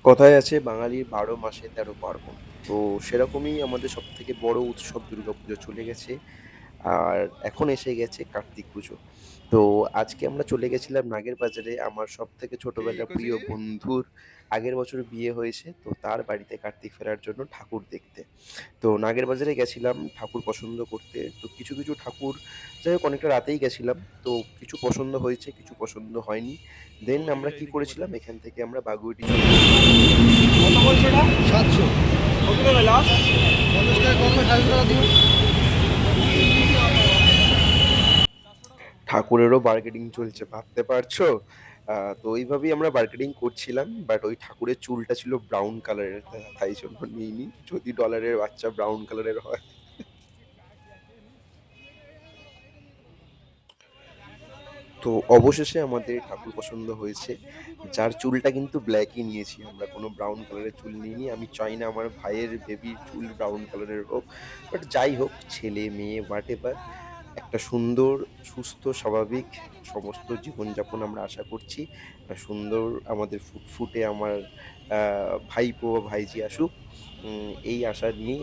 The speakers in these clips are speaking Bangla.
কথায় আছে বাঙালির ১২ মাসে ১৩ পার্বণ। তো সেরকমই আমাদের সবথেকে বড় উৎসব দুর্গাপুজো চলে গেছে। আর এখন এসে গেছে কার্তিক পুজো। তো আজকে আমরা চলে গেছিলাম নাগেরবাজারে আমার সবথেকে ছোটবেলার প্রিয় বন্ধুর আগের বছর বিয়ে হয়েছে। তো তার বাড়িতে কার্তিক ফেরার জন্য ঠাকুর দেখতে। তো নাগেরবাজারে গেছিলাম ঠাকুর পছন্দ করতে। তো কিছু ঠাকুর যাই হোক অনেকটা রাতেই গেছিলাম। তো কিছু পছন্দ হয়েছে, কিছু পছন্দ হয়নি। দেন আমরা কি করেছিলাম এখান থেকে আমরা বাগুইআটি চলে কত বলছো এটা? 700 কত দেবে লাস্ট? 50 টাকা কমবে, 700 টাকা দিও। ঠাকুরেরও মার্কেটিং চলছে ভাবতে পারছো? তো ওইভাবেই আমরা মার্কেটিং করছিলাম। বাট ওই ঠাকুরের চুলটা ছিল ব্রাউন কালারের তাই জন্য নিইনি। যদি ডলারের বাচ্চা ব্রাউন কালারের হয়। তো অবশেষে আমাদের ঠাকুর পছন্দ হয়েছে। যার চুলটা কিন্তু ব্ল্যাকই নিয়েছি আমরা, কোনো ব্রাউন কালারের চুল নিইনি। আমি চাই না আমার ভাইয়ের বেবির চুল ব্রাউন কালারের হোক। বাট যাই হোক ছেলে মেয়ে হোয়াটএভার একটা সুন্দর সুস্থ স্বাভাবিক সমস্ত জীবনযাপন আমরা আশা করছি। একটা সুন্দর আমাদের ফুটফুটে আমার ভাইপো বা ভাইঝি আসুক। এই আশা নিয়েই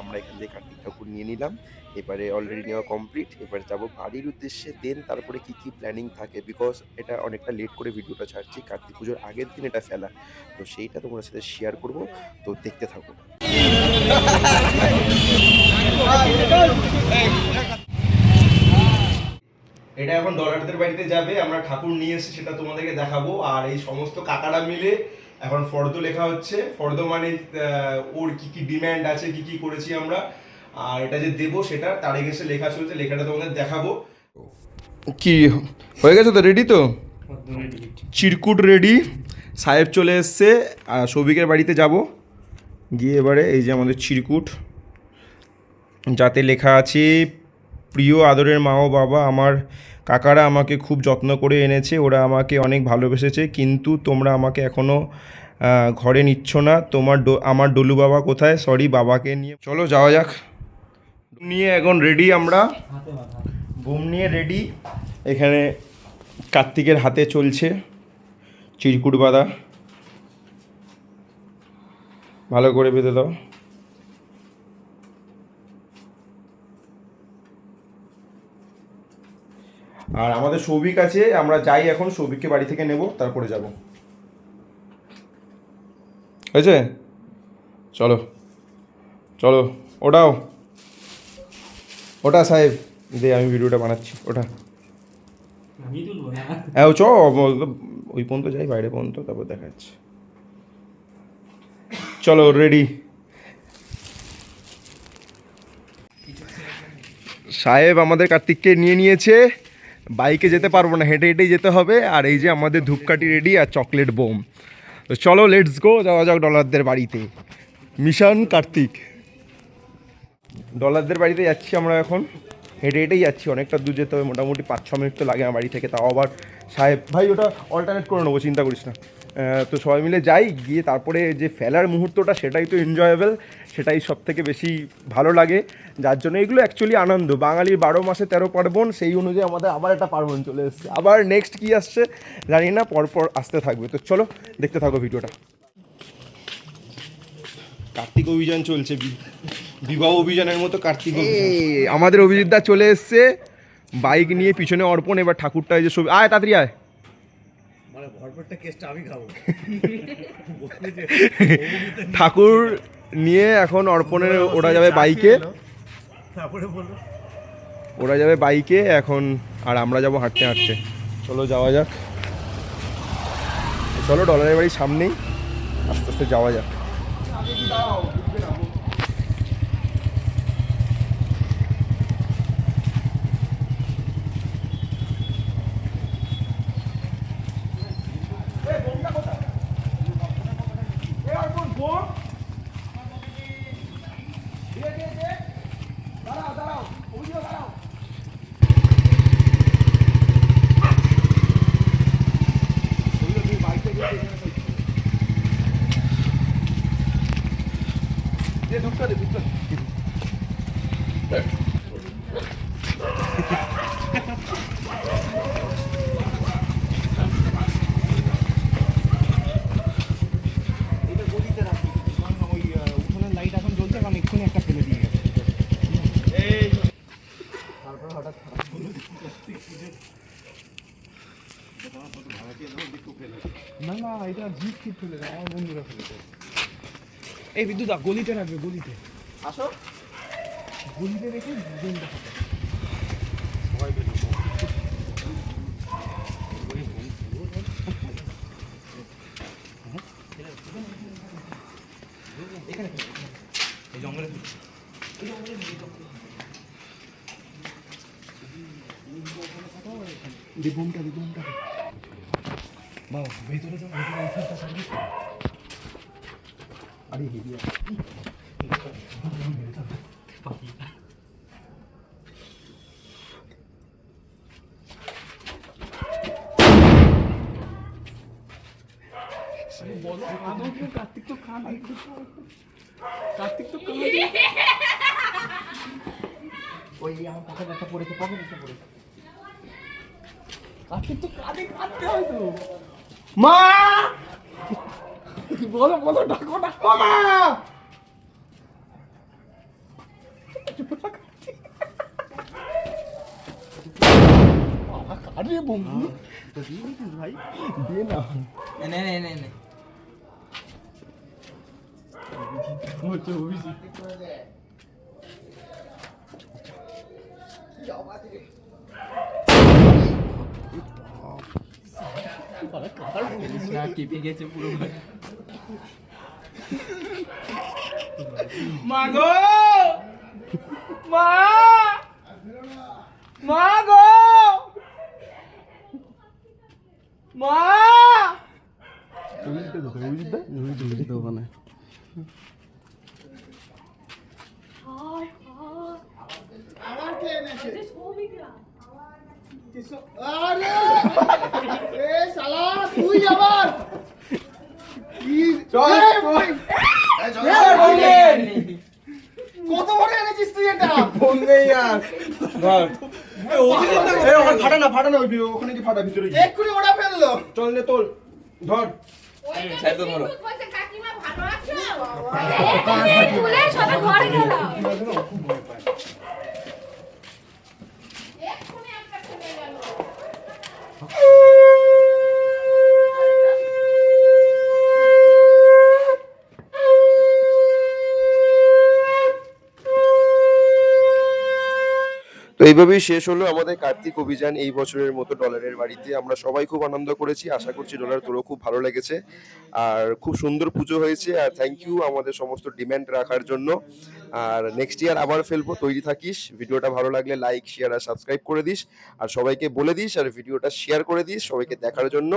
আমরা এখান থেকে কার্তিক ঠাকুর নিয়ে নিলাম। এবারে অলরেডি নেওয়া কমপ্লিট। এবার যাবো বাড়ির উদ্দেশ্যে। দেন তারপরে কি প্ল্যানিং থাকে বিকজ এটা অনেকটা লেট করে ভিডিওটা ছাড়ছি। কার্তিক পুজোর আগের দিন এটা ফেলা। তো সেইটা তোমাদের সাথে শেয়ার করব। তো দেখতে থাকো। এটা এখন ডলারদের বাড়িতে যাবে, আমরা ঠাকুর নিয়ে এসে সেটা তোমাদেরকে দেখাবো। আর এই সমস্ত কাকারা মিলে এখন ফর্দ লেখা হচ্ছে। ফর্দ মানে ওর কি ডিম্যান্ড আছে, কি করেছি আমরা, আর এটা যে দেবো সেটা তার এগেন্সে লেখা চলছে। লেখাটা তোমাদের দেখাবো। কি হয়ে গেছে তো? রেডি তো? চিরকুট রেডি। সাহেব চলে এসছে। সৌভিকের বাড়িতে যাব, গিয়ে এবারে এই যে আমাদের চিরকুট, যাতে লেখা আছে প্রিয় আদরের মা ও বাবা, আমার কাকারা আমাকে খুব যত্ন করে এনেছে, ওরা আমাকে অনেক ভালোবেসেছে, কিন্তু তোমরা আমাকে এখনও ঘরে নিচ্ছ না। আমার ডলু বাবা কোথায়? সরি, বাবাকে নিয়ে চলো যাওয়া যাক। নিয়ে এখন রেডি আমরা, বোম নিয়ে রেডি। এখানে কার্তিকের হাতে চলছে চিরকুট বাঁধা। ভালো করে বেঁধে দাও। আর আমাদের সৌভিক আছে, আমরা যাই এখন, সৌভিককে বাড়ি থেকে নেব, তারপরে যাব। হয়েছে? চলো চলো, ওটাও ওটা সাহেব দে, আমি ভিডিওটা বানাচ্ছি। ওটা হ্যাঁ চ, ওই পর্যন্ত যাই, বাইরে পর্যন্ত, তারপর দেখা যাচ্ছে। চলো রেডি। সাহেব আমাদের কার্তিককে নিয়ে নিয়েছে। বাইকে যেতে পারবো না, হেঁটে হেঁটেই যেতে হবে। আর এই যে আমাদের ধূপকাঠি রেডি আর চকলেট বোম। তো চলো লেটস গো, যাওয়া যাক ডলারদের বাড়িতে। মিশন কার্তিক। ডলারদের বাড়িতে যাচ্ছি আমরা এখন, হেঁটে হেঁটেই যাচ্ছি। অনেকটা দূর যেতে হবে, মোটামুটি 5-6 মিনিট তো লাগে আমার বাড়ি থেকে। তাও আবার সাহেব ভাই ওটা অল্টারনেট করে নেবো, চিন্তা করিস না। তো সবাই মিলে যাই, গিয়ে তারপরে যে ফেলার মুহূর্তটা সেটাই তো এনজয়েবল, সেটাই সব থেকে বেশি ভালো লাগে। যার জন্য এগুলো অ্যাকচুয়ালি আনন্দ। বাঙালির 12 মাসে 13 পার্বণ, সেই অনুযায়ী আমাদের আবার একটা পার্বণ চলে এসেছে। আবার নেক্সট কী আসছে জানি না, পরপর আসতে থাকবে। তো চলো দেখতে থাকো ভিডিওটা। কার্তিক অভিযান চলছে, বিবাহ অভিযানের মতো কার্তিক অভিযান। আমাদের অভিজিৎদা চলে এসছে বাইক নিয়ে, পিছনে অর্পণ। এবার ঠাকুরটা এই যে ছবি, আয় তাড়াতাড়ি আয়। মানে ভরপেটটা কেসটা আমি খাবো। ঠাকুর নিয়ে এখন অর্পণের ওরা যাবে বাইকে, তারপরে বলবো ওরা যাবে বাইকে এখন, আর আমরা যাব হাঁটতে হাঁটতে। চলো যাওয়া যাক। চলো ডলারের বাড়ির সামনেই, আস্তে আস্তে যাওয়া যাক। এটা জিপ কি ফেলে দেয়, আমার বন্ধুরা ফেলে দেয়। এই বিদ্যুৎ দা গলিতে রাখবে, গলিতে আসো। গলিতে রেখে গেমটা খাবে। এই জঙ্গলে দিবমটা বাবা ভেতরে যাও, ভেতরে ওখানটা সার্ভিস আরে হেভি বলো আদৌ কেউ কার্তিক তো কান কার্তিক তো কান ওই আমার পকেট একটা পড়েছে কার্তিক তো কাঁদে কাঁদতে হয় তো মা বলো ডাকো মা আরে বন্ধু ভাই দে না নে কেঁপে গেছে পুরো মা গো মা গো মা ওখানে আবার কে এনেছে আরে এ শালা তুই আবার কি কত বড় এনেছিস তুই এটা ফোন নেই আর ধর ফাটা না ওখানে কি ফাটা ভিতরে এক্ষুনি ওটা ফেললো চল নে তোল ধর বলছে কাকিমা ভালো আছো? তুলে সবাই ঘরে গেল। এক্ষুনি একটা চলে গেল। তো এইভাবেই শেষ হলো আমাদের কার্তিক অভিযান এই বছরের মতো ডলারের বাড়িতে। আমরা সবাই খুব আনন্দ করেছি, আশা করছি ডলার তোরও খুব ভালো লেগেছে। আর খুব সুন্দর পুজো হয়েছে, আর থ্যাংক ইউ আমাদের সমস্ত ডিম্যান্ড রাখার জন্য। আর নেক্সট ইয়ার আবার ফেলবো, তৈরি থাকিস। ভিডিওটা ভালো লাগলে লাইক শেয়ার আর সাবস্ক্রাইব করে দিস, আর সবাইকে বলে দিস, আর ভিডিওটা শেয়ার করে দিস সবাইকে দেখার জন্য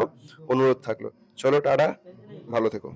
অনুরোধ থাকলো। চলো টাটা, ভালো থেকো।